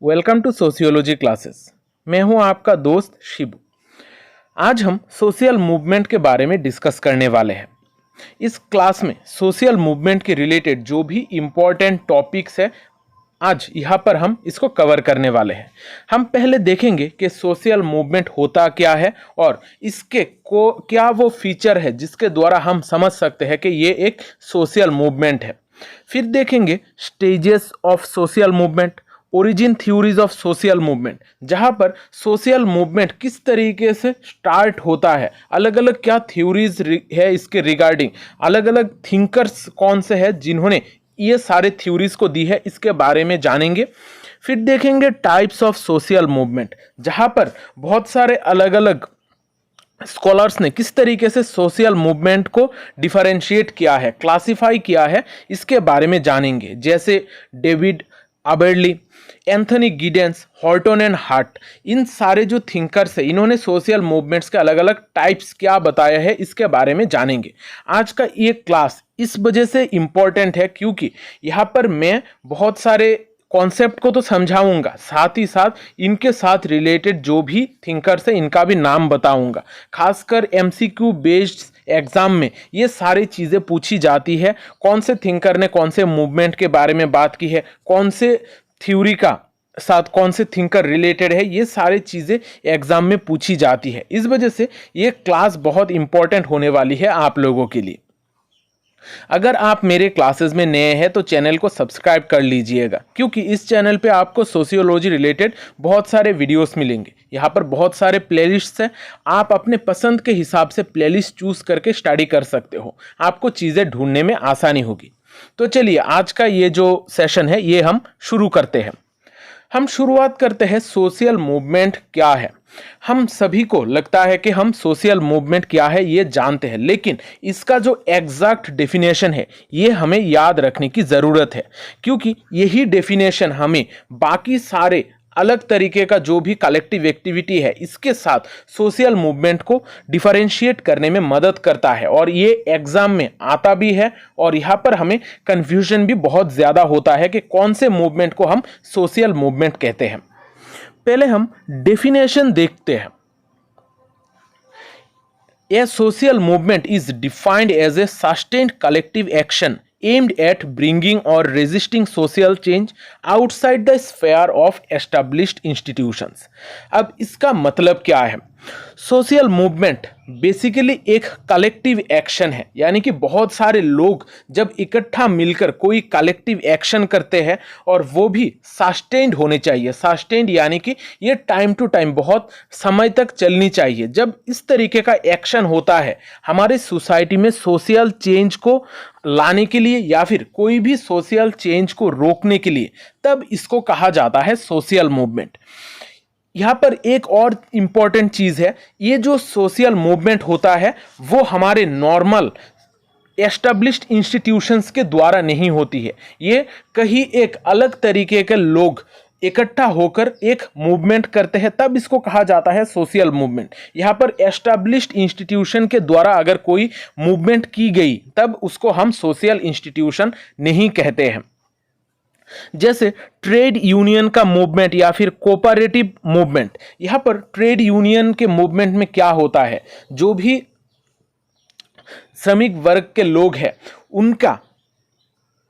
Welcome to sociology classes. मैं हूं आपका दोस्त शिबू। आज हम सोशल मूवमेंट के बारे में डिस्कस करने वाले हैं। इस क्लास में सोशल मूवमेंट के रिलेटेड जो भी इम्पोर्टेंट टॉपिक्स है आज यहाँ पर हम इसको कवर करने वाले हैं। हम पहले देखेंगे कि सोशल मूवमेंट होता क्या है और इसके को क्या वो फीचर है जिसके द्वारा हम समझ सकते हैं कि ये एक सोशल मूवमेंट है। फिर देखेंगे stages of social movement, origin theories of social movement, जहां पर सोशल मूवमेंट किस तरीके से स्टार्ट होता है, अलग अलग क्या थ्योरीज है इसके रिगार्डिंग, अलग अलग थिंकर्स कौन से हैं जिन्होंने ये सारे थ्योरीज को दी है, इसके बारे में जानेंगे। फिर देखेंगे टाइप्स ऑफ सोशल मूवमेंट, जहां पर बहुत सारे अलग अलग स्कॉलर्स ने किस तरीके से सोशल मूवमेंट को डिफरेंशिएट किया है, क्लासिफाई किया है, इसके बारे में जानेंगे। जैसे David Aberle, Anthony Giddens, Horton and Hart, इन सारे जो थिंकर्स है इन्होंने सोशल मूवमेंट्स के अलग अलग टाइप्स क्या बताया है इसके बारे में जानेंगे। आज का ये क्लास इस वजह से इम्पोर्टेंट है क्योंकि यहाँ पर मैं बहुत सारे कॉन्सेप्ट को तो समझाऊंगा, साथ ही साथ इनके साथ रिलेटेड जो भी थिंकर्स है इनका भी नाम बताऊंगा। खासकर एमसीक्यू बेस्ड एग्जाम में ये सारी चीज़ें पूछी जाती है, कौन से थिंकर ने कौन से मूवमेंट के बारे में बात की है, कौन से थ्योरी का साथ कौन से थिंकर रिलेटेड है, ये सारी चीज़ें एग्जाम में पूछी जाती है। इस वजह से ये क्लास बहुत इंपॉर्टेंट होने वाली है आप लोगों के लिए। अगर आप मेरे क्लासेस में नए हैं तो चैनल को सब्सक्राइब कर लीजिएगा, क्योंकि इस चैनल पे आपको सोशियोलॉजी रिलेटेड बहुत सारे वीडियोस मिलेंगे। यहाँ पर बहुत सारे प्लेलिस्ट्स हैं, आप अपने पसंद के हिसाब से प्लेलिस्ट चूज करके स्टडी कर सकते हो, आपको चीज़ें ढूंढने में आसानी होगी। तो चलिए आज का ये जो सेशन है ये हम शुरू करते हैं। हम शुरुआत करते हैं सोशल मूवमेंट क्या है। हम सभी को लगता है कि हम सोशल मूवमेंट क्या है ये जानते हैं, लेकिन इसका जो एग्जैक्ट डेफिनेशन है ये हमें याद रखने की ज़रूरत है, क्योंकि यही डेफिनेशन हमें बाकी सारे अलग तरीके का जो भी कलेक्टिव एक्टिविटी है इसके साथ सोशल मूवमेंट को डिफरेंशिएट करने में मदद करता है। और ये एग्जाम में आता भी है और यहाँ पर हमें कंफ्यूजन भी बहुत ज़्यादा होता है कि कौन से मूवमेंट को हम सोशल मूवमेंट कहते हैं। पहले हम डेफिनेशन देखते हैं। A social movement is defined as a sustained collective action aimed at bringing or resisting social change outside the sphere of established institutions। अब इसका मतलब क्या है? सोशल मूवमेंट बेसिकली एक कलेक्टिव एक्शन है, यानी कि बहुत सारे लोग जब इकट्ठा मिलकर कोई कलेक्टिव एक्शन करते हैं और वो भी सस्टेन्ड होने चाहिए। सस्टेन्ड यानी कि ये टाइम टू टाइम बहुत समय तक चलनी चाहिए। जब इस तरीके का एक्शन होता है हमारे सोसाइटी में सोशल चेंज को लाने के लिए या फिर कोई भी सोशल चेंज को रोकने के लिए, तब इसको कहा जाता है सोशल मूवमेंट। यहाँ पर एक और इम्पॉर्टेंट चीज़ है, ये जो सोशल मूवमेंट होता है वो हमारे नॉर्मल एस्टेब्लिश्ड इंस्टीट्यूशंस के द्वारा नहीं होती है। ये कहीं एक अलग तरीके के लोग इकट्ठा होकर एक मूवमेंट करते हैं, तब इसको कहा जाता है सोशल मूवमेंट। यहाँ पर एस्टेब्लिश्ड इंस्टीट्यूशन के द्वारा अगर कोई मूवमेंट की गई तब उसको हम सोशल इंस्टीट्यूशन नहीं कहते हैं। जैसे ट्रेड यूनियन का मूवमेंट या फिर कोऑपरेटिव मूवमेंट। यहाँ पर ट्रेड यूनियन के मूवमेंट में क्या होता है, जो भी श्रमिक वर्ग के लोग हैं उनका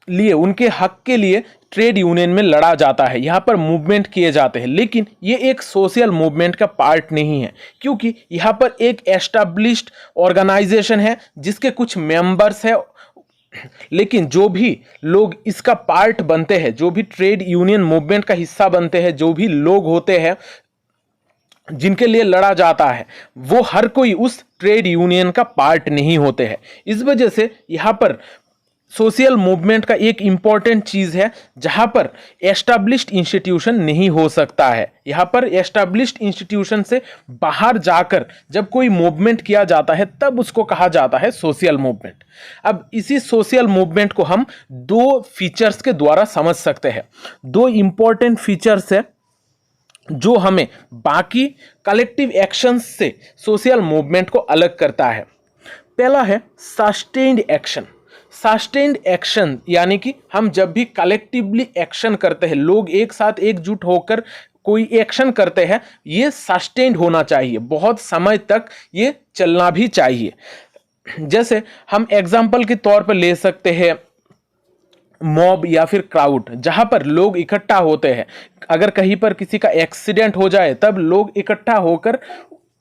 लिए, उनके हक के लिए ट्रेड यूनियन में लड़ा जाता है, यहाँ पर मूवमेंट किए जाते हैं। लेकिन ये एक सोशल मूवमेंट का पार्ट नहीं है, क्योंकि यहाँ पर एक एस्टैब्लिश्ड ऑर्गेनाइजेशन है जिसके कुछ मेंबर्स हैं, लेकिन जो भी लोग इसका पार्ट बनते हैं, जो भी ट्रेड यूनियन मूवमेंट का हिस्सा बनते हैं, जो भी लोग होते हैं जिनके लिए लड़ा जाता है, वो हर कोई उस ट्रेड यूनियन का पार्ट नहीं होते हैं। इस वजह से यहाँ पर सोशल मूवमेंट का एक इम्पॉर्टेंट चीज़ है जहाँ पर एस्टैब्लिश्ड इंस्टीट्यूशन नहीं हो सकता है। यहाँ पर एस्टैब्लिश्ड इंस्टीट्यूशन से बाहर जाकर जब कोई मूवमेंट किया जाता है तब उसको कहा जाता है सोशल मूवमेंट। अब इसी सोशल मूवमेंट को हम दो फीचर्स के द्वारा समझ सकते हैं। दो इम्पॉर्टेंट फीचर्स है जो हमें बाकी कलेक्टिव एक्शंस से सोशल मूवमेंट को अलग करता है। पहला है सस्टेन्ड एक्शन। सस्टेन्ड एक्शन, यानी कि हम जब भी कलेक्टिवली एक्शन करते हैं, लोग एक साथ एकजुट होकर कोई एक्शन करते हैं, ये सस्टेन्ड होना चाहिए, बहुत समय तक ये चलना भी चाहिए। जैसे हम एग्जाम्पल के तौर पर ले सकते हैं मॉब या फिर क्राउड, जहां पर लोग इकट्ठा होते हैं। अगर कहीं पर किसी का एक्सीडेंट हो जाए तब लोग इकट्ठा होकर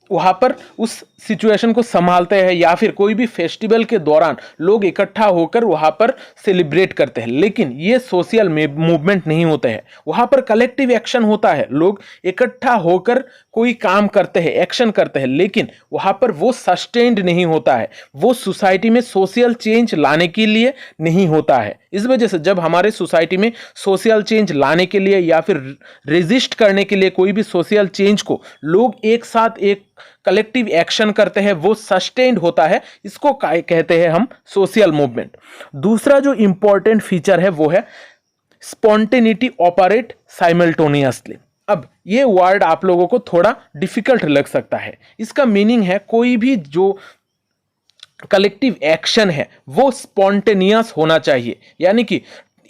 वहां पर उस सिचुएशन को संभालते हैं, या फिर कोई भी फेस्टिवल के दौरान लोग इकट्ठा होकर वहां पर सेलिब्रेट करते हैं। लेकिन ये सोशल मूवमेंट नहीं होते हैं, वहां पर कलेक्टिव एक्शन होता है, लोग इकट्ठा होकर कोई काम करते हैं, एक्शन करते हैं, लेकिन वहां पर वो सस्टेन्ड नहीं होता है, वो सोसाइटी में सोशल चेंज लाने के लिए नहीं होता है। इस वजह से जब हमारे सोसाइटी में सोशल चेंज लाने के लिए या फिर रेजिस्ट करने के लिए कोई भी सोशल चेंज को लोग एक साथ एक कलेक्टिव एक्शन करते हैं, वो सस्टेन्ड होता है, इसको कहते हैं हम सोशल मूवमेंट। दूसरा जो इंपॉर्टेंट फीचर है वो है स्पॉन्टेनिटी ऑपरेट साइमल्टेनियसली। अब ये वर्ड आप लोगों को थोड़ा डिफिकल्ट लग सकता है। इसका मीनिंग है कोई भी जो कलेक्टिव एक्शन है वो स्पॉन्टेनियस होना चाहिए, यानी कि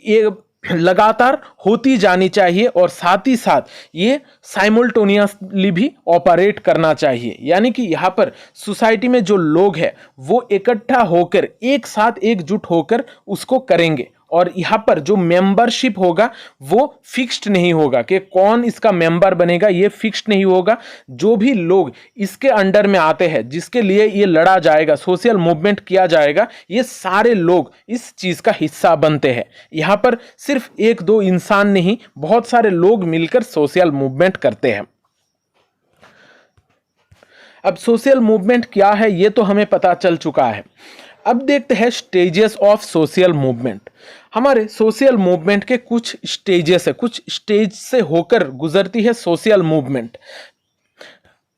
ये लगातार होती जानी चाहिए और साथ ही साथ ये साइमल्टेनियसली भी ऑपरेट करना चाहिए। यानी कि यहाँ पर सोसाइटी में जो लोग हैं वो इकट्ठा होकर एक साथ एकजुट होकर उसको करेंगे, और यहाँ पर जो मेंबरशिप होगा वो फिक्स्ड नहीं होगा कि कौन इसका मेंबर बनेगा, ये फिक्स्ड नहीं होगा। जो भी लोग इसके अंडर में आते हैं, जिसके लिए ये लड़ा जाएगा, सोशल मूवमेंट किया जाएगा, ये सारे लोग इस चीज का हिस्सा बनते हैं। यहाँ पर सिर्फ एक दो इंसान नहीं, बहुत सारे लोग मिलकर सोशल मूवमेंट करते हैं। अब सोशल मूवमेंट क्या है ये तो हमें पता चल चुका है। अब देखते हैं स्टेजेस ऑफ सोशल मूवमेंट। हमारे सोशल मूवमेंट के कुछ स्टेजेस है, कुछ स्टेज से होकर गुजरती है सोशल मूवमेंट।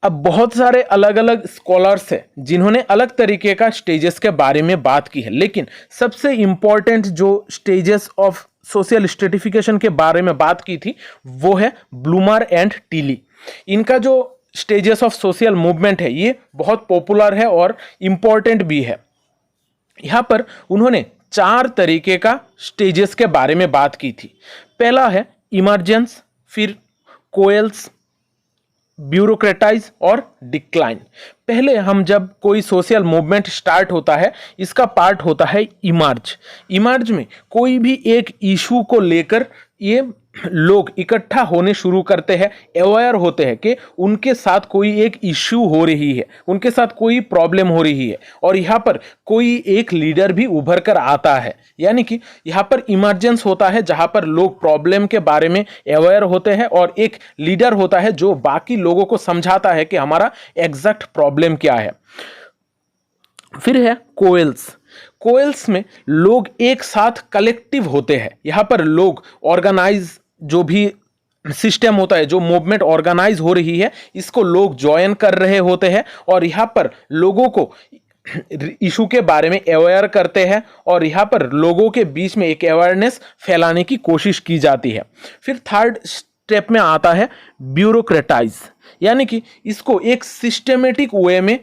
अब बहुत सारे अलग अलग स्कॉलर्स हैं जिन्होंने अलग तरीके का स्टेजेस के बारे में बात की है, लेकिन सबसे इंपॉर्टेंट जो स्टेजेस ऑफ सोशल स्ट्रेटिफिकेशन के बारे में बात की थी वो है ब्लूमर एंड टीली। इनका जो स्टेजेस ऑफ सोशल मूवमेंट है ये बहुत पॉपुलर है और इम्पॉर्टेंट भी है। यहाँ पर उन्होंने 4 तरीके का स्टेजेस के बारे में बात की थी। पहला है इमर्जेंस, फिर कोएल्स, ब्यूरोक्रेटाइज और डिक्लाइन। पहले हम जब कोई सोशल मूवमेंट स्टार्ट होता है, इसका पार्ट होता है इमर्ज। इमर्ज में कोई भी एक इशू को लेकर ये लोग इकट्ठा होने शुरू करते हैं, अवेयर होते हैं कि उनके साथ कोई एक इश्यू हो रही है, उनके साथ कोई प्रॉब्लम हो रही है, और यहाँ पर कोई एक लीडर भी उभर कर आता है। यानी कि यहाँ पर इमरजेंस होता है जहाँ पर लोग प्रॉब्लम के बारे में अवेयर होते हैं और एक लीडर होता है जो बाकी लोगों को समझाता है कि हमारा एग्जैक्ट प्रॉब्लम क्या है। फिर है कोएल्स। कोएल्स में लोग एक साथ कलेक्टिव होते हैं। यहाँ पर लोग ऑर्गेनाइज, जो भी सिस्टम होता है, जो मूवमेंट ऑर्गेनाइज हो रही है, इसको लोग ज्वाइन कर रहे होते हैं और यहाँ पर लोगों को इशू के बारे में अवेयर करते हैं और यहाँ पर लोगों के बीच में एक अवेयरनेस फैलाने की कोशिश की जाती है। फिर थर्ड स्टेप में आता है ब्यूरोक्रेटाइज, यानी कि इसको एक सिस्टमेटिक वे में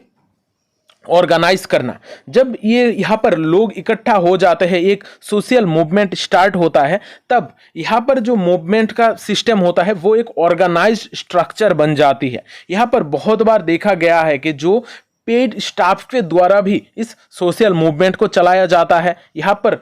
ऑर्गेनाइज करना। जब ये यहाँ पर लोग इकट्ठा हो जाते हैं, एक सोशल मूवमेंट स्टार्ट होता है, तब यहाँ पर जो मूवमेंट का सिस्टम होता है वो एक ऑर्गेनाइज्ड स्ट्रक्चर बन जाती है। यहाँ पर बहुत बार देखा गया है कि जो पेड स्टाफ के द्वारा भी इस सोशल मूवमेंट को चलाया जाता है। यहाँ पर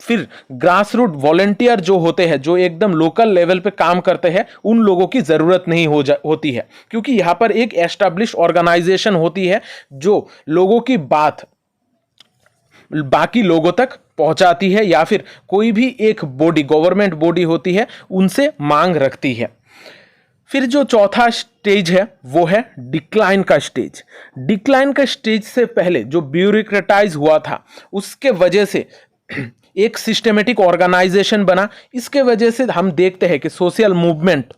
फिर ग्रास रूट वॉलंटियर जो होते हैं, जो एकदम लोकल लेवल पे काम करते हैं, उन लोगों की ज़रूरत नहीं होती है, क्योंकि यहाँ पर एक एस्टैब्लिश ऑर्गेनाइजेशन होती है जो लोगों की बात बाकी लोगों तक पहुँचाती है, या फिर कोई भी एक बॉडी, गवर्नमेंट बॉडी होती है, उनसे मांग रखती है। फिर जो चौथा स्टेज है वो है डिक्लाइन का स्टेज। डिक्लाइन का स्टेज से पहले जो ब्यूरोक्रेटाइज हुआ था, उसके वजह से एक सिस्टमेटिक ऑर्गेनाइजेशन बना। इसके वजह से हम देखते हैं कि सोशल मूवमेंट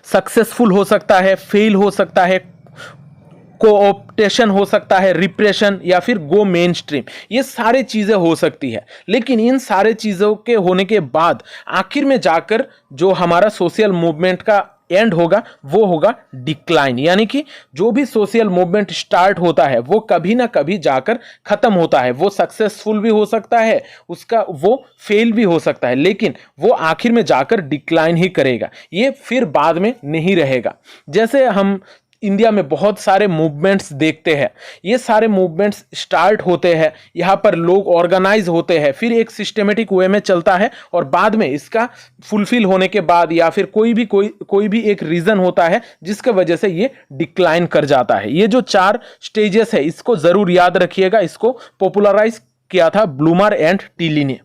सक्सेसफुल हो सकता है, फेल हो सकता है, कोऑप्टेशन हो सकता है, रिप्रेशन, या फिर गो मेन स्ट्रीम, ये सारे चीजें हो सकती है। लेकिन इन सारे चीजों के होने के बाद आखिर में जाकर जो हमारा सोशल मूवमेंट का एंड होगा वो होगा डिक्लाइन, यानी कि जो भी सोशल मूवमेंट स्टार्ट होता है वो कभी ना कभी जाकर खत्म होता है। वो सक्सेसफुल भी हो सकता है, उसका वो फेल भी हो सकता है, लेकिन वो आखिर में जाकर डिक्लाइन ही करेगा, ये फिर बाद में नहीं रहेगा। जैसे हम इंडिया में बहुत सारे मूवमेंट्स देखते हैं, ये सारे मूवमेंट्स स्टार्ट होते हैं, यहाँ पर लोग ऑर्गेनाइज होते हैं, फिर एक सिस्टमेटिक वे में चलता है और बाद में इसका फुलफिल होने के बाद या फिर कोई भी एक रीजन होता है जिसके वजह से ये डिक्लाइन कर जाता है। ये जो 4 स्टेजेस है इसको जरूर याद रखिएगा, इसको पॉपुलराइज किया था ब्लूमर एंड टिली ने।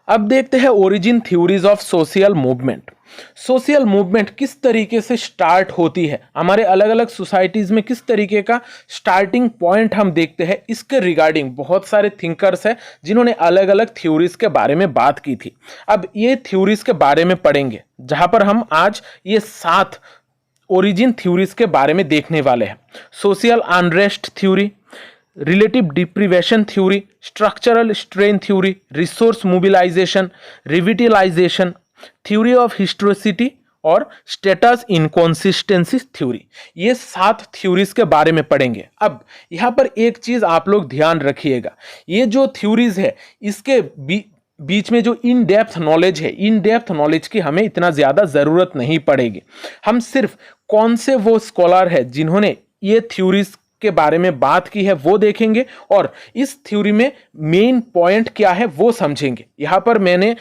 अब देखते हैं origin theories of social movement. Social movement किस तरीके से स्टार्ट होती है, हमारे अलग अलग सोसाइटीज में किस तरीके का स्टार्टिंग पॉइंट हम देखते हैं, इसके रिगार्डिंग बहुत सारे थिंकर्स हैं जिन्होंने अलग अलग थ्योरीज के बारे में बात की थी। अब ये थ्योरीज के बारे में पढ़ेंगे, जहां पर हम आज ये 7 ओरिजिन थ्योरीज के बारे में देखने वाले हैं। Social unrest theory, relative deprivation theory, structural strain theory, resource mobilisation, revitalisation, theory of historicity और स्टेटस इनकॉन्सिस्टेंसी थ्योरी, ये 7 थ्योरीज के बारे में पढ़ेंगे। अब यहां पर एक चीज आप लोग ध्यान रखिएगा, ये जो थ्योरीज है इसके बीच में जो इन डेप्थ नॉलेज है, इन डेप्थ नॉलेज की हमें इतना ज्यादा जरूरत नहीं पड़ेगी। हम सिर्फ कौन से वो स्कॉलर है जिन्होंने ये थ्योरीज के बारे में बात की है वो देखेंगे और इस थ्योरी में मेन पॉइंट क्या है वो समझेंगे। यहां पर मैंने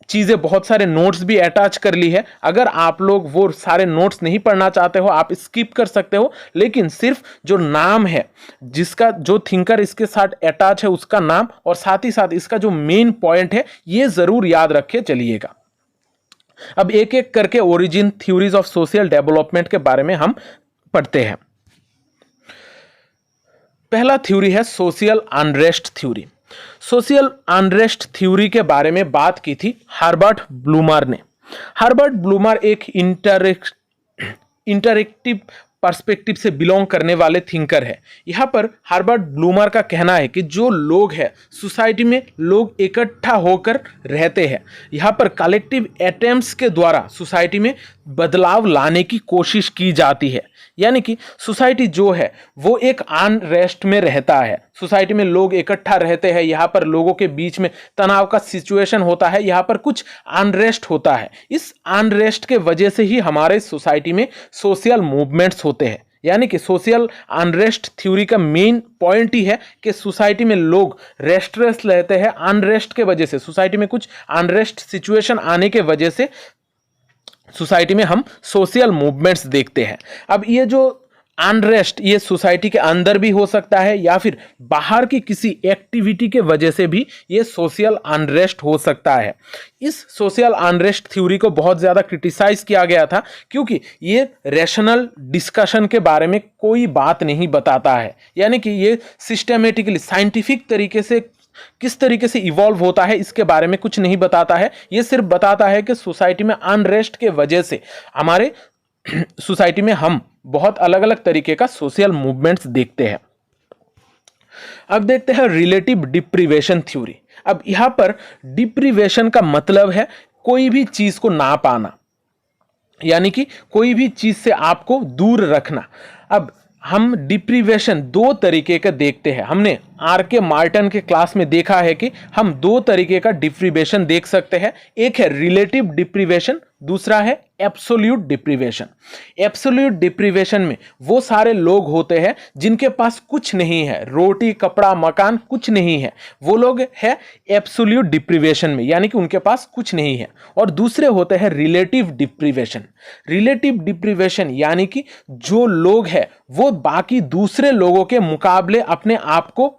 चीजें बहुत सारे नोट्स भी अटैच कर ली है, अगर आप लोग वो सारे नोट्स नहीं पढ़ना चाहते हो आप स्किप कर सकते हो, लेकिन सिर्फ जो नाम है, जिसका जो थिंकर इसके साथ अटैच है उसका नाम और साथ ही साथ इसका जो मेन पॉइंट है ये जरूर याद रखे चलिएगा। अब एक एक करके origin theories of social development के बारे में हम पढ़ते हैं। पहला थ्योरी है social unrest theory. Social unrest theory के बारे में बात की थी हर्बर्ट ब्लूमर ने। हर्बर्ट ब्लूमर एक इंटरैक्टिव पर्सपेक्टिव से बिलोंग करने वाले थिंकर है। यहाँ पर हर्बर्ट ब्लूमर का कहना है कि जो लोग हैं सोसाइटी में लोग इकट्ठा होकर रहते हैं, यहाँ पर कलेक्टिव अटेम्प्ट्स के द्वारा सोसाइटी में बदलाव लाने की कोशिश की जाती है। यानी कि सोसाइटी जो है वो एक अनरेस्ट में रहता है, सोसाइटी में लोग इकट्ठा रहते हैं, यहाँ पर लोगों के बीच में तनाव का सिचुएशन होता है, यहाँ पर कुछ अनरेस्ट होता है। इस अनरेस्ट के वजह से ही हमारे सोसाइटी में सोशल मूवमेंट्स होते हैं। यानी कि सोशल अनरेस्ट थ्योरी का मेन पॉइंट ही है कि सोसाइटी में लोग रेस्टलेस रहते हैं, अनरेस्ट के वजह से, सोसाइटी में कुछ अनरेस्ट सिचुएशन आने के वजह से सोसाइटी में हम सोशल मूवमेंट्स देखते हैं। अब ये जो अनरेस्ट ये सोसाइटी के अंदर भी हो सकता है या फिर बाहर की किसी एक्टिविटी के वजह से भी ये सोशल अनरेस्ट हो सकता है। इस सोशल अनरेस्ट थ्योरी को बहुत ज़्यादा क्रिटिसाइज किया गया था क्योंकि ये रैशनल डिस्कशन के बारे में कोई बात नहीं बताता है। यानी कि ये सिस्टमेटिकली साइंटिफिक तरीके से किस तरीके से इवॉल्व होता है इसके बारे में कुछ नहीं बताता है। ये सिर्फ बताता है कि सोसाइटी में अनरेस्ट के वजह से हमारे सोसाइटी में हम बहुत अलग अलग तरीके का सोशल मूवमेंट्स देखते हैं। अब देखते हैं रिलेटिव डिप्रीवेशन थ्योरी। अब यहां पर डिप्रीवेशन का मतलब है कोई भी चीज को ना पाना, यानी कि कोई भी चीज से आपको दूर रखना। अब हम डिप्रीवेशन 2 तरीके का देखते हैं। हमने आर.के. मार्टन के क्लास में देखा है कि हम 2 तरीके का डिप्रीवेशन देख सकते हैं। एक है रिलेटिव डिप्रीवेशन, दूसरा है एब्सोल्यूट डिप्रीवेशन। एब्सोल्यूट डिप्रीवेशन में वो सारे लोग होते हैं जिनके पास कुछ नहीं है, रोटी कपड़ा मकान कुछ नहीं है, वो लोग है एब्सोल्यूट डिप्रीवेशन में, यानी कि उनके पास कुछ नहीं है। और दूसरे होते हैं रिलेटिव डिप्रीवेशन। रिलेटिव डिप्रीवेशन यानी कि जो लोग हैं वो बाकी दूसरे लोगों के मुकाबले अपने आप को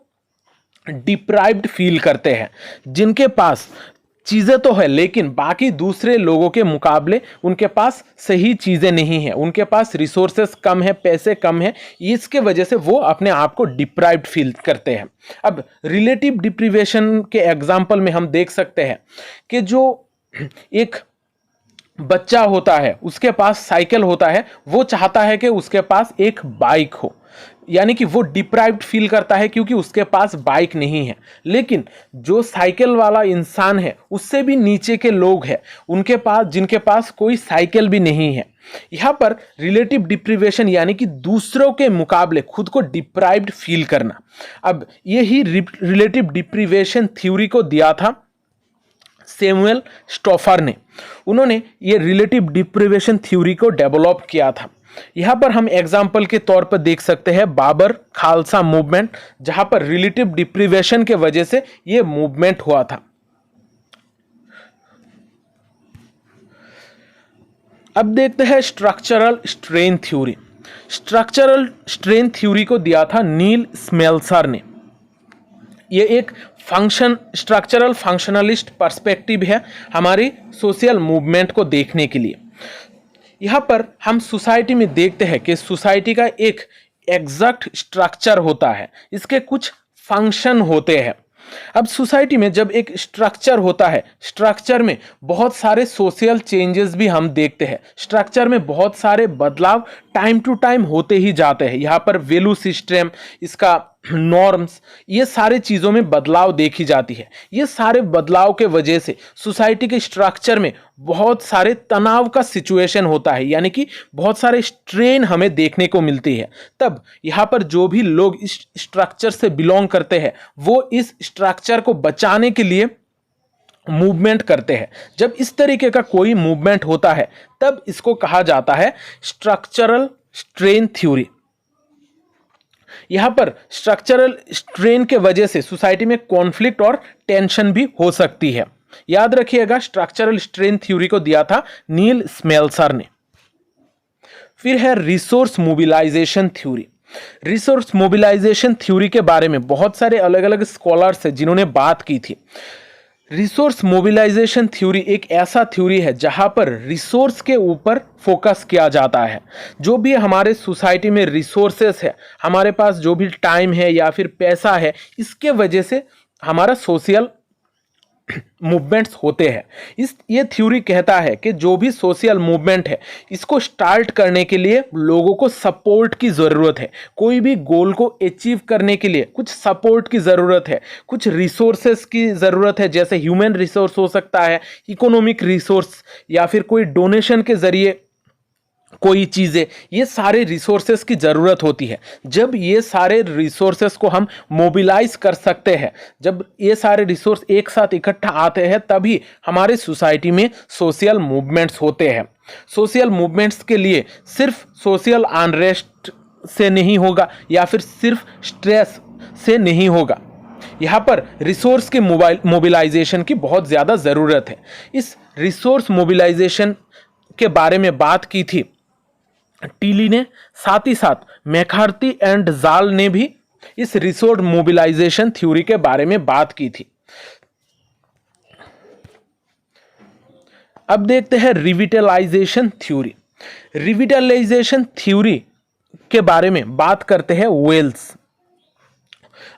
डिप्राइव्ड फील करते हैं, जिनके पास चीज़ें तो है लेकिन बाकी दूसरे लोगों के मुकाबले उनके पास सही चीज़ें नहीं है, उनके पास रिसोर्सेस कम है, पैसे कम है, इसके वजह से वो अपने आप को डिप्राइव्ड फील करते हैं। अब रिलेटिव डिप्रीवेशन के एग्जाम्पल में हम देख सकते हैं कि जो एक बच्चा होता है, उसके पास साइकिल होता है, वो चाहता है कि उसके पास एक बाइक हो, यानी कि वो डिप्राइव्ड फील करता है क्योंकि उसके पास बाइक नहीं है। लेकिन जो साइकिल वाला इंसान है, उससे भी नीचे के लोग हैं, उनके पास, जिनके पास कोई साइकिल भी नहीं है। यहाँ पर रिलेटिव डिप्रीवेशन यानी कि दूसरों के मुकाबले खुद को डिप्राइव्ड फील करना। अब यही रिलेटिव डिप्रीवेशन थ्योरी को दिया था सैमुअल स्टोफर ने। उन्होंने ये रिलेटिव डिप्रीवेशन थ्योरी को डेवलप किया था। यहाँ पर हम एग्जाम्पल के तौर पर देख सकते हैं बाबर खालसा मूवमेंट, जहां पर रिलेटिव डिप्रीवेशन के वजह से ये मूवमेंट हुआ था। अब देखते हैं structural strain theory. Structural strain theory को दिया था नील स्मेल्सर ने। ये एक स्ट्रक्चरल फंक्शनलिस्ट पर्सपेक्टिव है हमारी सोशल मूवमेंट को देखने के लिए। यहाँ पर हम सोसाइटी में देखते हैं कि सोसाइटी का एक एग्जैक्ट स्ट्रक्चर होता है, इसके कुछ फंक्शन होते हैं। अब सोसाइटी में जब एक स्ट्रक्चर होता है, स्ट्रक्चर में बहुत सारे सोशल चेंजेस भी हम देखते हैं। स्ट्रक्चर में बहुत सारे बदलाव टाइम टू टाइम होते ही जाते हैं। यहाँ पर वैल्यू सिस्टम, इसका नॉर्म्स, ये सारे चीज़ों में बदलाव देखी जाती है। ये सारे बदलाव के वजह से सोसाइटी के स्ट्रक्चर में बहुत सारे तनाव का सिचुएशन होता है, यानी कि बहुत सारे स्ट्रेन हमें देखने को मिलती है। तब यहाँ पर जो भी लोग इस स्ट्रक्चर से बिलोंग करते हैं, वो इस स्ट्रक्चर को बचाने के लिए मूवमेंट करते हैं। जब इस तरीके का कोई मूवमेंट होता है, तब इसको कहा जाता है स्ट्रक्चरल स्ट्रेन थ्योरी। यहां पर स्ट्रक्चरल स्ट्रेन के वजह से सोसाइटी में कॉन्फ्लिक्ट और टेंशन भी हो सकती है। याद रखिएगा, स्ट्रक्चरल स्ट्रेन थ्योरी को दिया था नील स्मेल्सर ने। फिर है resource mobilisation theory. Resource mobilisation theory के बारे में बहुत सारे अलग अलग स्कॉलर्स हैं जिन्होंने बात की थी। रिसोर्स मोबिलाइजेशन थ्योरी एक ऐसा थ्योरी है जहां पर रिसोर्स के ऊपर फोकस किया जाता है। जो भी हमारे सोसाइटी में रिसोर्सेस है, हमारे पास जो भी टाइम है या फिर पैसा है, इसके वजह से हमारा सोशल मूवमेंट्स होते हैं। ये थ्योरी कहता है कि जो भी सोशल मूवमेंट है, इसको स्टार्ट करने के लिए लोगों को सपोर्ट की ज़रूरत है। कोई भी गोल को अचीव करने के लिए कुछ सपोर्ट की ज़रूरत है, कुछ रिसोर्सेस की ज़रूरत है, जैसे ह्यूमन रिसोर्स हो सकता है, इकोनॉमिक रिसोर्स, या फिर कोई डोनेशन के ज़रिए कोई चीज़ें, ये सारे रिसोर्सेस की ज़रूरत होती है। जब ये सारे रिसोर्सेस को हम मोबिलाइज कर सकते हैं, जब ये सारे रिसोर्स एक साथ इकट्ठा आते हैं, तभी हमारे सोसाइटी में सोशल मूवमेंट्स होते हैं। सोशल मूवमेंट्स के लिए सिर्फ सोशल अनरेस्ट से नहीं होगा या फिर सिर्फ स्ट्रेस से नहीं होगा। यहाँ पर रिसोर्स के मोबिलाइजेशन की बहुत ज़्यादा ज़रूरत है। इस रिसोर्स मोबिलाइजेशन के बारे में बात की थी टीली ने, साथ ही साथ मैकार्थी एंड जाल ने भी इस रिसोर्स मोबिलाइजेशन थ्योरी के बारे में बात की थी। अब देखते हैं रिविटलाइजेशन थ्योरी। रिविटलाइजेशन थ्योरी के बारे में बात करते हैं वेल्स।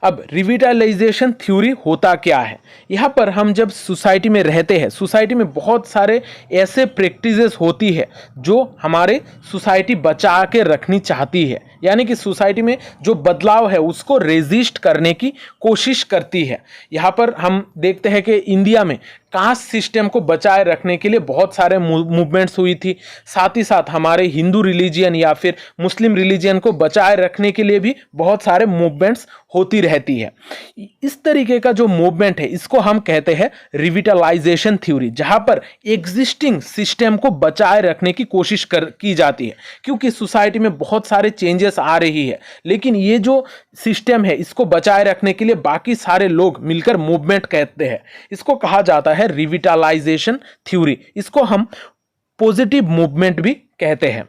अब रिविटलाइजेशन थ्योरी होता क्या है? यहाँ पर हम जब सोसाइटी में रहते हैं, सोसाइटी में बहुत सारे ऐसे प्रैक्टिसेस होती है जो हमारे सोसाइटी बचा के रखनी चाहती है, यानी कि सोसाइटी में जो बदलाव है उसको रेजिस्ट करने की कोशिश करती है। यहाँ पर हम देखते हैं कि इंडिया में कास्ट सिस्टम को बचाए रखने के लिए बहुत सारे मूवमेंट्स हुई थी। साथ ही साथ हमारे हिंदू रिलीजियन या फिर मुस्लिम रिलीजियन को बचाए रखने के लिए भी बहुत सारे मूवमेंट्स होती रहती है। इस तरीके का जो मूवमेंट है, इसको हम कहते हैं रिविटलाइजेशन थ्योरी, जहां पर एग्जिस्टिंग सिस्टम को बचाए रखने की कोशिश की जाती है। क्योंकि सोसाइटी में बहुत सारे चेंजेस आ रही है, लेकिन ये जो सिस्टम है इसको बचाए रखने के लिए बाकी सारे लोग मिलकर मूवमेंट कहते हैं। इसको कहा जाता है रिविटलाइजेशन थ्योरी। इसको हम पॉजिटिव मूवमेंट भी कहते हैं।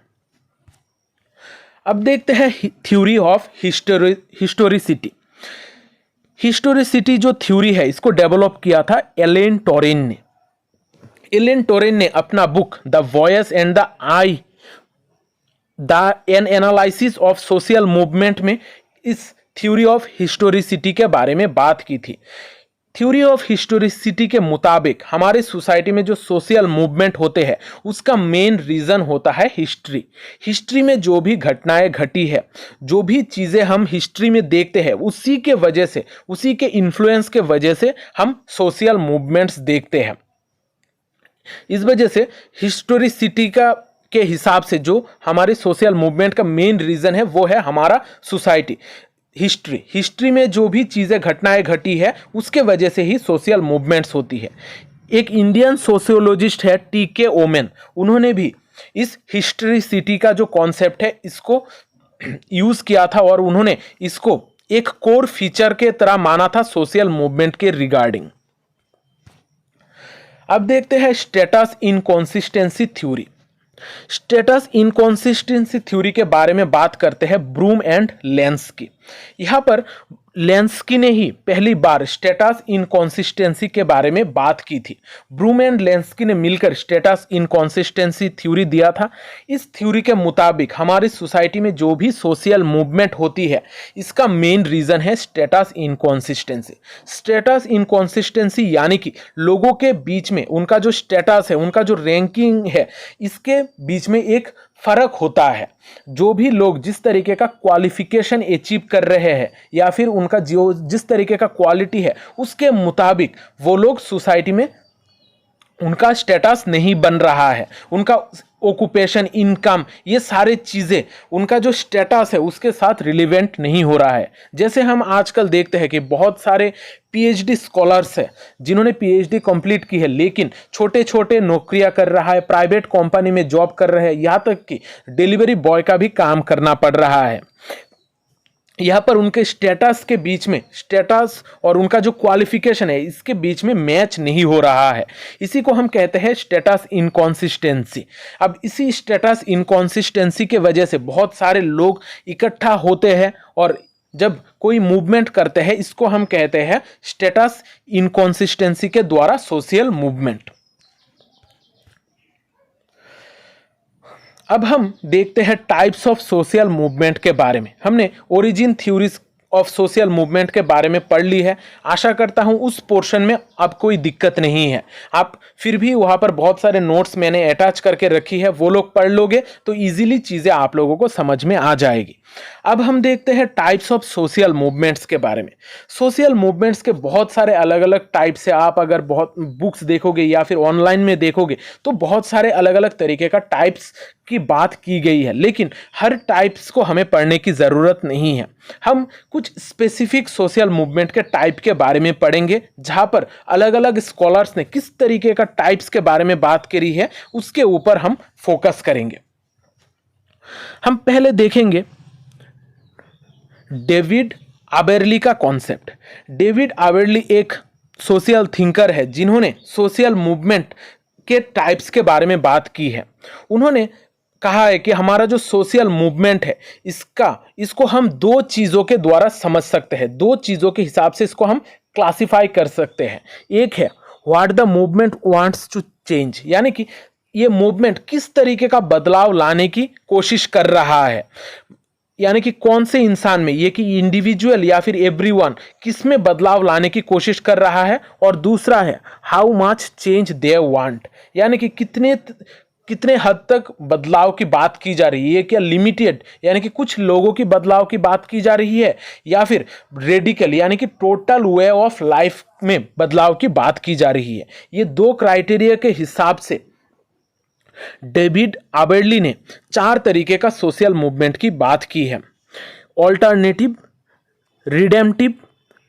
अब देखते हैं थ्योरी ऑफ हिस्टोरिसिटी। हिस्टोरिसिटी जो थ्योरी है, इसको डेवलप किया था एलेन टोरेन ने। एलेन टोरेन ने अपना book the voice and the I N analysis of social movement में इस थ्योरी ऑफ हिस्टोरिसिटी के बारे में बात की थी। थ्योरी ऑफ हिस्टोरिसिटी के मुताबिक हमारे सोसाइटी में जो सोशल मूवमेंट होते हैं उसका मेन रीजन होता है हिस्ट्री। हिस्ट्री में जो भी घटनाएं घटी है, जो भी चीजें हम हिस्ट्री में देखते हैं, उसी के वजह से, उसी के इन्फ्लुएंस के वजह से हम सोशल मूवमेंट्स देखते हैं। इस वजह से हिस्टोरिसिटी के हिसाब से जो हमारे सोशल मूवमेंट का मेन रीजन है वो है हमारा सोसाइटी। हिस्ट्री में जो भी चीज़ें घटनाएं घटी है उसके वजह से ही सोशल मूवमेंट्स होती है। एक इंडियन सोशियोलॉजिस्ट है टी.के. ओमेन, उन्होंने भी इस हिस्टोरिसिटी का जो कॉन्सेप्ट है इसको यूज़ किया था और उन्होंने इसको एक कोर फीचर के तरह माना था सोशल मूवमेंट के रिगार्डिंग। अब देखते हैं status inconsistency theory. Status inconsistency theory के बारे में बात करते हैं ब्रूम एंड लेंस्की। यहां पर लेंस्की ने ही पहली बार स्टेटस इनकॉन्सिस्टेंसी के बारे में बात की थी। ब्रूम एंड लेंस्की ने मिलकर स्टेटस इनकॉन्सिस्टेंसी थ्योरी दिया था। इस थ्योरी के मुताबिक हमारी सोसाइटी में जो भी सोशल मूवमेंट होती है इसका मेन रीजन है स्टेटस इनकॉन्सिस्टेंसी। स्टेटस इनकॉन्सिस्टेंसी यानी कि लोगों के बीच में उनका जो स्टेटस है, उनका जो रैंकिंग है, इसके बीच में एक फर्क होता है। जो भी लोग जिस तरीके का क्वालिफिकेशन अचीव कर रहे हैं या फिर उनका जिस तरीके का क्वालिटी है उसके मुताबिक वो लोग सोसाइटी में उनका स्टेटस नहीं बन रहा है। उनका ऑक्यूपेशन, इनकम, ये सारे चीज़ें, उनका जो स्टेटस है उसके साथ रिलेवेंट नहीं हो रहा है। जैसे हम आजकल देखते हैं कि बहुत सारे पीएचडी स्कॉलर्स हैं जिन्होंने पीएचडी कंप्लीट की है लेकिन छोटे छोटे नौकरियां कर रहा है, प्राइवेट कंपनी में जॉब कर रहे हैं, यहाँ तक कि डिलीवरी बॉय का भी काम करना पड़ रहा है। यहाँ पर उनके स्टेटस के बीच में, स्टेटस और उनका जो क्वालिफिकेशन है इसके बीच में मैच नहीं हो रहा है। इसी को हम कहते हैं स्टेटस इनकॉन्सिस्टेंसी। अब इसी स्टेटस इनकॉन्सिस्टेंसी के वजह से बहुत सारे लोग इकट्ठा होते हैं और जब कोई मूवमेंट करते हैं इसको हम कहते हैं स्टेटस इनकॉन्सिस्टेंसी के द्वारा सोशल मूवमेंट। अब हम देखते हैं टाइप्स ऑफ सोशल मूवमेंट के बारे में। हमने origin theories of social movement के बारे में पढ़ ली है। आशा करता हूं उस पोर्शन में अब कोई दिक्कत नहीं है। आप फिर भी वहां पर बहुत सारे नोट्स मैंने अटैच करके रखी है, वो लोग पढ़ लोगे तो इजीली चीज़ें आप लोगों को समझ में आ जाएगी। अब हम देखते हैं टाइप्स ऑफ सोशल मूवमेंट्स के बारे में। सोशल मूवमेंट्स के बहुत सारे अलग अलग टाइप्स है। आप अगर बहुत बुक्स देखोगे या फिर ऑनलाइन में देखोगे तो बहुत सारे अलग अलग तरीके का टाइप्स की बात की गई है, लेकिन हर टाइप्स को हमें पढ़ने की ज़रूरत नहीं है। हम कुछ स्पेसिफिक सोशल मूवमेंट के टाइप के बारे में पढ़ेंगे जहां पर अलग अलग स्कॉलर्स ने किस तरीके का टाइप्स के बारे में बात करी है उसके ऊपर हम फोकस करेंगे। हम पहले देखेंगे डेविड आबेरली का कॉन्सेप्ट। डेविड आबेरली एक सोशल थिंकर है जिन्होंने सोशल मूवमेंट के टाइप्स के बारे में बात की है। उन्होंने कहा है कि हमारा जो सोशल मूवमेंट है इसको हम दो चीज़ों के द्वारा समझ सकते हैं, दो चीज़ों के हिसाब से इसको हम क्लासिफाई कर सकते हैं। एक है what the movement wants to change, यानी कि ये मूवमेंट किस तरीके का बदलाव लाने की कोशिश कर रहा है, यानी कि कौन से इंसान में, ये कि इंडिविजुअल या फिर एवरीवन, किस में बदलाव लाने की कोशिश कर रहा है। और दूसरा है how much change they want, यानी कि कितने हद तक बदलाव की बात की जा रही है। क्या लिमिटेड यानी कि कुछ लोगों की बदलाव की बात की जा रही है या फिर रेडिकल यानी कि टोटल वे ऑफ लाइफ में बदलाव की बात की जा रही है। ये दो क्राइटेरिया के हिसाब से डेविड आबेरली ने 4 तरीके का सोशल मूवमेंट की बात की है। ऑल्टरनेटिव, रिडेम्पटिव,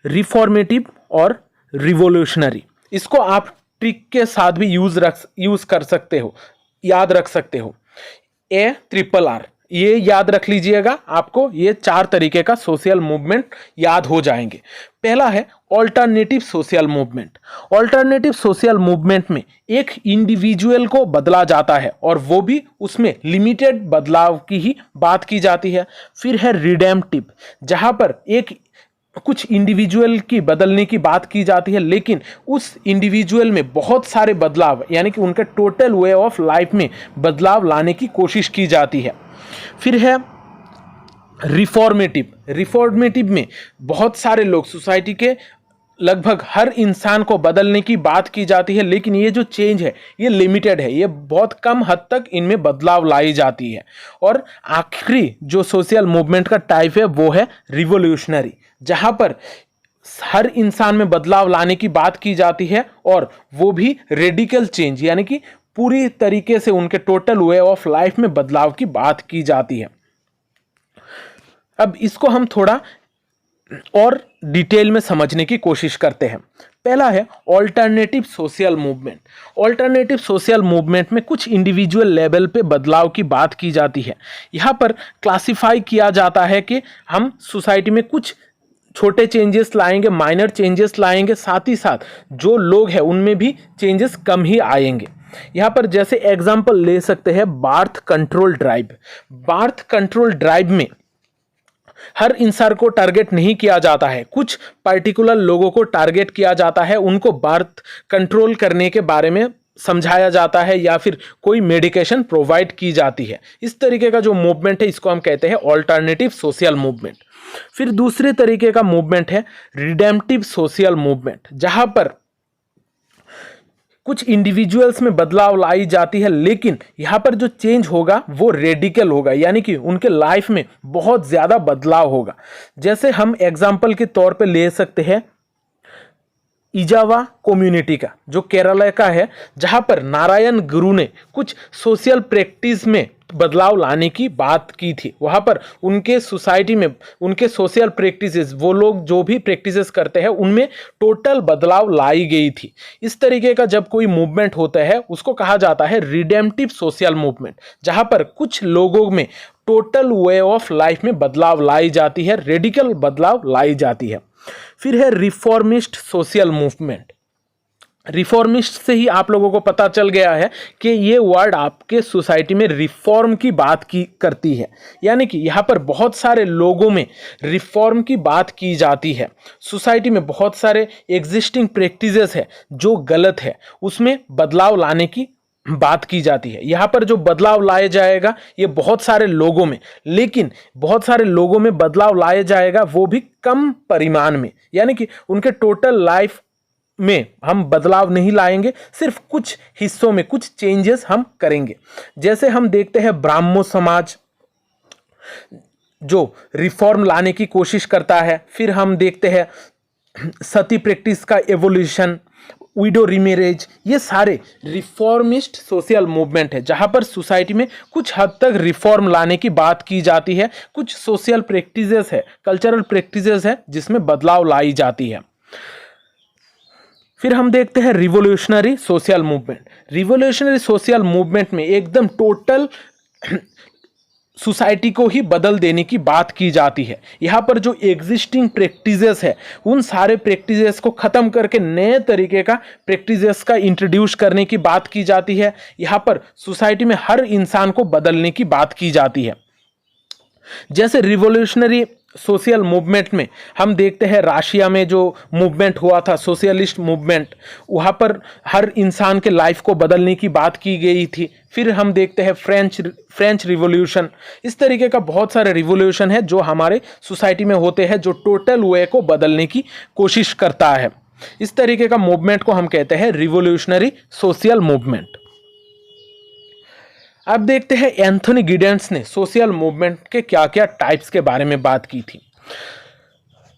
रिफॉर्मेटिव और रिवोल्यूशनरी। इसको आप ट्रिक के साथ भी यूज कर सकते हो, याद रख सकते हो। ARRR ये याद रख लीजिएगा, आपको ये 4 तरीके का सोशल मूवमेंट याद हो जाएंगे। पहला है alternative social movement. Alternative social movement में एक इंडिविजुअल को बदला जाता है और वो भी उसमें लिमिटेड बदलाव की ही बात की जाती है। फिर है रिडेम्पटिव, जहां पर कुछ इंडिविजुअल की बदलने की बात की जाती है लेकिन उस इंडिविजुअल में बहुत सारे बदलाव यानी कि उनके टोटल वे ऑफ लाइफ में बदलाव लाने की कोशिश की जाती है। फिर है रिफॉर्मेटिव। रिफॉर्मेटिव में बहुत सारे लोग सोसाइटी के लगभग हर इंसान को बदलने की बात की जाती है, लेकिन ये जो चेंज है ये लिमिटेड है, ये बहुत कम हद तक इनमें बदलाव लाई जाती है। और आखिरी जो सोशल मूवमेंट का टाइप है वो है रिवोल्यूशनरी, जहां पर हर इंसान में बदलाव लाने की बात की जाती है और वो भी रेडिकल चेंज, यानी कि पूरी तरीके से उनके टोटल वे ऑफ लाइफ में बदलाव की बात की जाती है। अब इसको हम थोड़ा और डिटेल में समझने की कोशिश करते हैं। पहला है alternative social movement. Alternative social movement में कुछ इंडिविजुअल लेवल पे बदलाव की बात की जाती है। यहाँ पर क्लासिफाई किया जाता है कि हम सोसाइटी में कुछ छोटे चेंजेस लाएंगे, माइनर चेंजेस लाएंगे, साथ ही साथ जो लोग हैं उनमें भी चेंजेस कम ही आएंगे। यहाँ पर जैसे एग्जांपल ले सकते हैं birth control drive. Birth control drive में हर इंसान को टारगेट नहीं किया जाता है, कुछ पर्टिकुलर लोगों को टारगेट किया जाता है, उनको बर्थ कंट्रोल करने के बारे में समझाया जाता है या फिर कोई मेडिकेशन प्रोवाइड की जाती है। इस तरीके का जो मूवमेंट है इसको हम कहते हैं ऑल्टरनेटिव सोशल मूवमेंट। फिर दूसरे तरीके का मूवमेंट है रिडेम्पटिव सोशल मूवमेंट, जहां पर कुछ इंडिविजुअल्स में बदलाव लाई जाती है, लेकिन यहाँ पर जो चेंज होगा वो रेडिकल होगा, यानी कि उनके लाइफ में बहुत ज़्यादा बदलाव होगा। जैसे हम एग्जाम्पल के तौर पे ले सकते हैं इजावा कम्युनिटी का, जो केरला का है, जहाँ पर नारायण गुरु ने कुछ सोशल प्रैक्टिस में बदलाव लाने की बात की थी। वहाँ पर उनके सोसाइटी में उनके सोशल प्रैक्टिसेस, वो लोग जो भी प्रैक्टिसेस करते हैं उनमें टोटल बदलाव लाई गई थी। इस तरीके का जब कोई मूवमेंट होता है उसको कहा जाता है रिडेम्पटिव सोशल मूवमेंट, जहाँ पर कुछ लोगों में टोटल वे ऑफ लाइफ में बदलाव लाई जाती है, रेडिकल बदलाव लाई जाती है। फिर है रिफॉर्मिस्ट सोशल मूवमेंट। रिफॉर्मिस्ट से ही आप लोगों को पता चल गया है कि ये वर्ड आपके सोसाइटी में रिफॉर्म की बात की करती है, यानी कि यहाँ पर बहुत सारे लोगों में रिफॉर्म की बात की जाती है। सोसाइटी में बहुत सारे एग्जिस्टिंग प्रैक्टिसेस है जो गलत है, उसमें बदलाव लाने की बात की जाती है। यहाँ पर जो बदलाव लाया जाएगा ये बहुत सारे लोगों में, लेकिन बहुत सारे लोगों में बदलाव लाया जाएगा वो भी कम परिमाण में, यानी कि उनके टोटल लाइफ में हम बदलाव नहीं लाएंगे, सिर्फ कुछ हिस्सों में कुछ चेंजेस हम करेंगे। जैसे हम देखते हैं ब्राह्मो समाज जो रिफॉर्म लाने की कोशिश करता है। फिर हम देखते हैं सती प्रैक्टिस का एवोल्यूशन, विडो रीमैरेज, ये सारे रिफॉर्मिस्ट सोशल मूवमेंट है, जहां पर सोसाइटी में कुछ हद तक रिफॉर्म लाने की बात की जाती है। कुछ सोशल प्रैक्टिसेस है, कल्चरल प्रैक्टिसेस है जिसमें बदलाव लाई जाती है। फिर हम देखते हैं revolutionary social movement. Revolutionary social movement में एकदम टोटल सोसाइटी को ही बदल देने की बात की जाती है। यहाँ पर जो एग्जिस्टिंग प्रैक्टिसेस है उन सारे प्रैक्टिसेस को ख़त्म करके नए तरीके का प्रैक्टिसेस का इंट्रोड्यूस करने की बात की जाती है। यहाँ पर सोसाइटी में हर इंसान को बदलने की बात की जाती है। जैसे रिवोल्यूशनरी सोशल मूवमेंट में हम देखते हैं रशिया में जो मूवमेंट हुआ था सोशलिस्ट मूवमेंट, वहाँ पर हर इंसान के लाइफ को बदलने की बात की गई थी। फिर हम देखते हैं फ्रेंच रिवॉल्यूशन। इस तरीके का बहुत सारे रिवॉल्यूशन है जो हमारे सोसाइटी में होते हैं, जो टोटल वे को बदलने की कोशिश करता है। इस तरीके का मूवमेंट को हम कहते हैं रिवॉल्यूशनरी सोशल मूवमेंट। अब देखते हैं एंथोनी गिडेंस ने सोशल मूवमेंट के क्या क्या टाइप्स के बारे में बात की थी।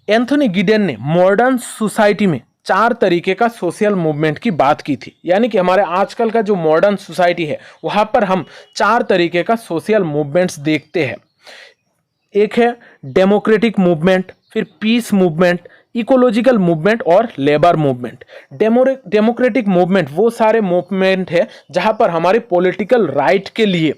एंथोनी गिडेन ने मॉडर्न सोसाइटी में 4 तरीके का सोशल मूवमेंट की बात की थी, यानी कि हमारे आजकल का जो मॉडर्न सोसाइटी है वहाँ पर हम 4 तरीके का सोशल मूवमेंट्स देखते हैं। एक है डेमोक्रेटिक मूवमेंट, फिर पीस मूवमेंट, इकोलॉजिकल मूवमेंट और लेबर मूवमेंट। डेमोक्रेटिक मूवमेंट वो सारे मूवमेंट है जहां पर हमारे पॉलिटिकल राइट के लिए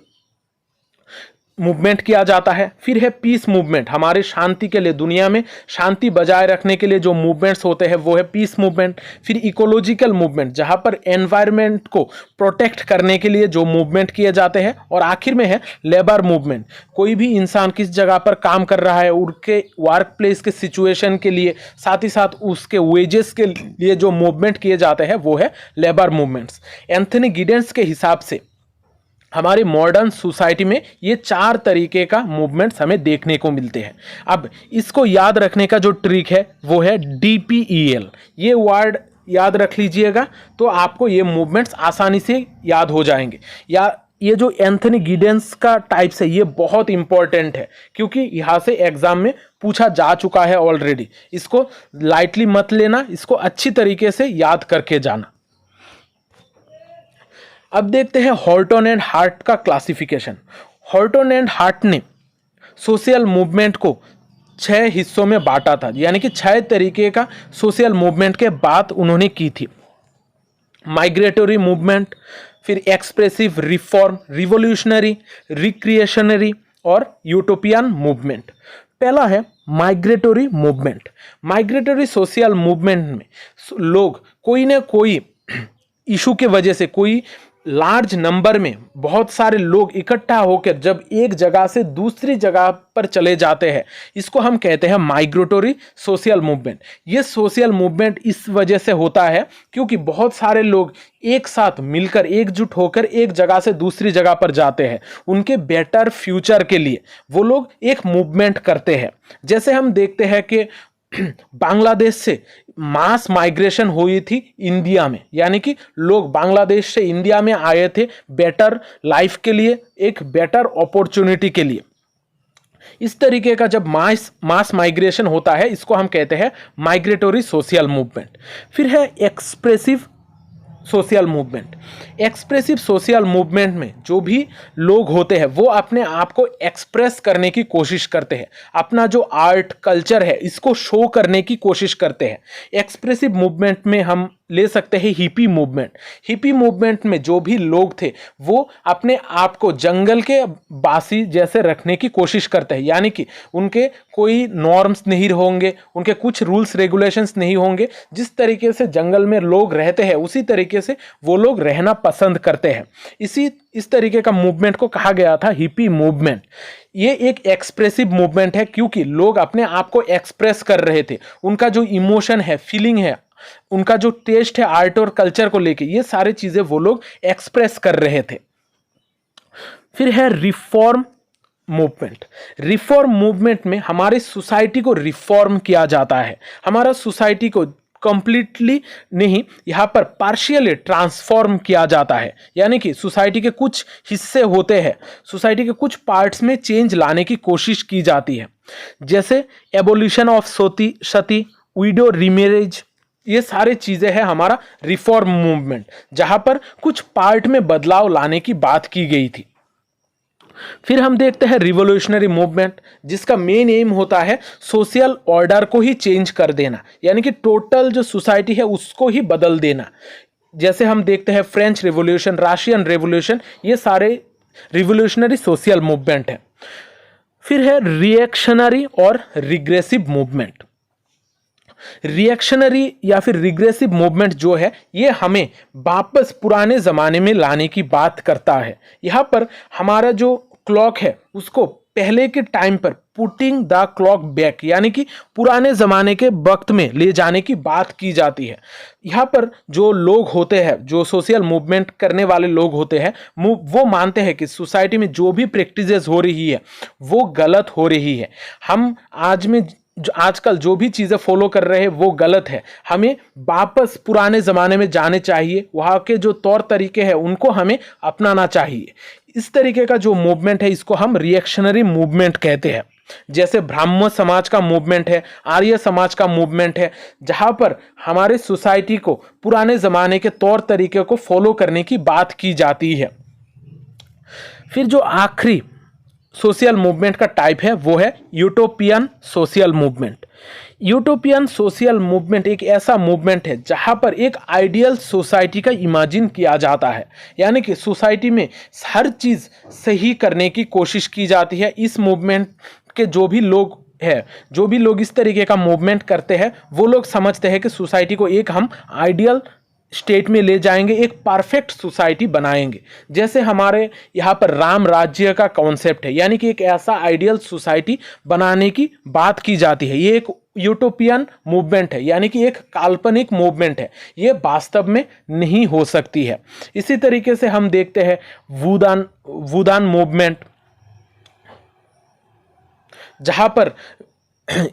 मूवमेंट किया जाता है। फिर है पीस मूवमेंट, हमारे शांति के लिए, दुनिया में शांति बजाय रखने के लिए जो मूवमेंट्स होते हैं वो है पीस मूवमेंट। फिर इकोलॉजिकल मूवमेंट, जहां पर एनवायरनमेंट को प्रोटेक्ट करने के लिए जो मूवमेंट किए जाते हैं। और आखिर में है लेबर मूवमेंट, कोई भी इंसान किस जगह पर काम कर रहा है उनके वर्क प्लेस के सिचुएशन के लिए, साथ ही साथ उसके वेजेस के लिए जो मूवमेंट किए जाते हैं वो है लेबर मूवमेंट्स। एंथोनी गिडेंस के हिसाब से हमारी मॉडर्न सोसाइटी में ये 4 तरीके का मूवमेंट्स हमें देखने को मिलते हैं। अब इसको याद रखने का जो ट्रिक है वो है DPEL। ये वर्ड याद रख लीजिएगा तो आपको ये मूवमेंट्स आसानी से याद हो जाएंगे। या ये जो एंथनी गिडेंस का टाइप्स है ये बहुत इंपॉर्टेंट है क्योंकि यहाँ से एग्जाम में पूछा जा चुका है ऑलरेडी। इसको लाइटली मत लेना, इसको अच्छी तरीके से याद करके जाना। अब देखते हैं हॉर्टन एंड हार्ट का क्लासिफिकेशन। हॉर्टन एंड हार्ट ने सोशल मूवमेंट को 6 हिस्सों में बांटा था, यानी कि 6 तरीके का सोशल मूवमेंट के बात उन्होंने की थी। माइग्रेटरी मूवमेंट, फिर एक्सप्रेसिव, रिफॉर्म, रिवोल्यूशनरी, रिक्रिएशनरी और यूटोपियन मूवमेंट। पहला है migratory movement. Migratory social movement में लोग कोई ना कोई इशू के वजह से, कोई लार्ज नंबर में बहुत सारे लोग इकट्ठा होकर जब एक जगह से दूसरी जगह पर चले जाते हैं, इसको हम कहते हैं माइग्रेटरी सोशल मूवमेंट। ये सोशल मूवमेंट इस वजह से होता है क्योंकि बहुत सारे लोग एक साथ मिलकर, एकजुट होकर एक जगह से दूसरी जगह पर जाते हैं। उनके बेटर फ्यूचर के लिए वो लोग एक मूवमेंट करते हैं। जैसे हम देखते हैं कि बांग्लादेश से मास माइग्रेशन हुई थी इंडिया में, यानी कि लोग बांग्लादेश से इंडिया में आए थे बेटर लाइफ के लिए, एक बेटर अपॉर्चुनिटी के लिए। इस तरीके का जब मास माइग्रेशन होता है इसको हम कहते हैं माइग्रेटरी सोशल मूवमेंट। फिर है expressive social movement. Expressive social movement में जो भी लोग होते हैं वो अपने आप को एक्सप्रेस करने की कोशिश करते हैं, अपना जो आर्ट कल्चर है इसको शो करने की कोशिश करते हैं। एक्सप्रेसिव मूवमेंट में हम ले सकते हैं हिपी मूवमेंट। हिपी मूवमेंट में जो भी लोग थे वो अपने आप को जंगल के बासी जैसे रखने की कोशिश करते हैं, यानी कि उनके कोई नॉर्म्स नहीं होंगे, उनके कुछ रूल्स रेगुलेशंस नहीं होंगे। जिस तरीके से जंगल में लोग रहते हैं उसी तरीके से वो लोग रहना पसंद करते हैं। इस तरीके का मूवमेंट को कहा गया था हिपी मूवमेंट। ये एक एक्सप्रेसिव मूवमेंट है क्योंकि लोग अपने आप को एक्सप्रेस कर रहे थे। उनका जो इमोशन है, फीलिंग है, उनका जो टेस्ट है आर्ट और कल्चर को लेके, ये सारी चीजें वो लोग एक्सप्रेस कर रहे थे। फिर है रिफॉर्म मूवमेंट। रिफॉर्म मूवमेंट में हमारी सोसाइटी को रिफॉर्म किया जाता है। हमारा सोसाइटी को कंप्लीटली नहीं, यहाँ पर पार्शियली ट्रांसफॉर्म किया जाता है, यानी कि सोसाइटी के कुछ हिस्से होते हैं, सोसाइटी के कुछ पार्ट्स में चेंज लाने की कोशिश की जाती है। जैसे abolition of Sati, window remarriage, ये सारी चीजें हैं हमारा रिफॉर्म मूवमेंट, जहां पर कुछ पार्ट में बदलाव लाने की बात की गई थी। फिर हम देखते हैं रिवोल्यूशनरी मूवमेंट, जिसका मेन एम होता है सोशल ऑर्डर को ही चेंज कर देना, यानी कि टोटल जो सोसाइटी है उसको ही बदल देना। जैसे हम देखते हैं फ्रेंच रिवोल्यूशन, रशियन रिवोल्यूशन, ये सारे रिवोल्यूशनरी सोशल मूवमेंट है। फिर है रिएक्शनरी और रिग्रेसिव मूवमेंट। रिएक्शनरी या फिर रिग्रेसिव मूवमेंट जो है ये हमें वापस पुराने ज़माने में लाने की बात करता है। यहाँ पर हमारा जो क्लॉक है उसको पहले के टाइम पर पुटिंग द क्लॉक बैक, यानी कि पुराने ज़माने के वक्त में ले जाने की बात की जाती है। यहाँ पर जो लोग होते हैं, जो सोशल मूवमेंट करने वाले लोग होते हैं, वो मानते हैं कि सोसाइटी में जो भी प्रैक्टिसेस हो रही है वो गलत हो रही है। हम आजकल जो भी चीज़ें फॉलो कर रहे हैं वो गलत है, हमें वापस पुराने ज़माने में जाने चाहिए, वहाँ के जो तौर तरीके हैं उनको हमें अपनाना चाहिए। इस तरीके का जो मूवमेंट है इसको हम रिएक्शनरी मूवमेंट कहते हैं। जैसे ब्राह्मण समाज का मूवमेंट है, आर्य समाज का मूवमेंट है, जहाँ पर हमारे सोसाइटी को पुराने ज़माने के तौर तरीके को फॉलो करने की बात की जाती है। फिर जो आखिरी सोशल मूवमेंट का टाइप है वो है utopian social movement. Utopian social movement एक ऐसा मूवमेंट है जहां पर एक आइडियल सोसाइटी का इमेजिन किया जाता है, यानी कि सोसाइटी में हर चीज़ सही करने की कोशिश की जाती है। इस मूवमेंट के जो भी लोग इस तरीके का मूवमेंट करते हैं वो लोग समझते हैं कि सोसाइटी को एक हम आइडियल स्टेट में ले जाएंगे, एक परफेक्ट सोसाइटी बनाएंगे। जैसे हमारे यहाँ पर राम राज्य का कॉन्सेप्ट है, यानी कि एक ऐसा आइडियल सोसाइटी बनाने की बात की जाती है। ये एक यूटोपियन मूवमेंट है, यानी कि एक काल्पनिक मूवमेंट है, ये वास्तव में नहीं हो सकती है। इसी तरीके से हम देखते हैं वुदान मूवमेंट, जहां पर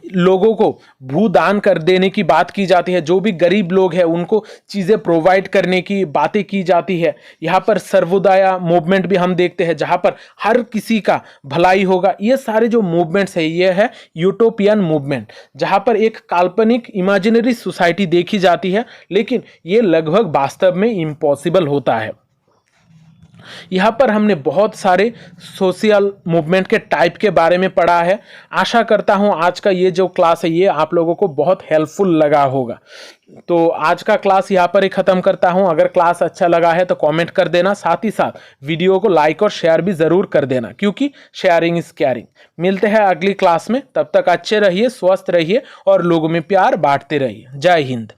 लोगों को भूदान कर देने की बात की जाती है। जो भी गरीब लोग हैं उनको चीज़ें प्रोवाइड करने की बातें की जाती है। यहाँ पर सर्वोदय मूवमेंट भी हम देखते हैं, जहाँ पर हर किसी का भलाई होगा। ये सारे जो मूवमेंट्स है, ये है यूटोपियन मूवमेंट, जहाँ पर एक काल्पनिक इमेजिनरी सोसाइटी देखी जाती है, लेकिन ये लगभग वास्तव में इम्पॉसिबल होता है। यहाँ पर हमने बहुत सारे सोशल मूवमेंट के टाइप के बारे में पढ़ा है। आशा करता हूँ आज का ये जो क्लास है ये आप लोगों को बहुत हेल्पफुल लगा होगा। तो आज का क्लास यहाँ पर ही ख़त्म करता हूँ। अगर क्लास अच्छा लगा है तो कमेंट कर देना, साथ ही साथ वीडियो को लाइक और शेयर भी ज़रूर कर देना, क्योंकि शेयरिंग इज़ केयरिंग। मिलते हैं अगली क्लास में, तब तक अच्छे रहिए, स्वस्थ रहिए और लोगों में प्यार बांटते रहिए। जय हिंद।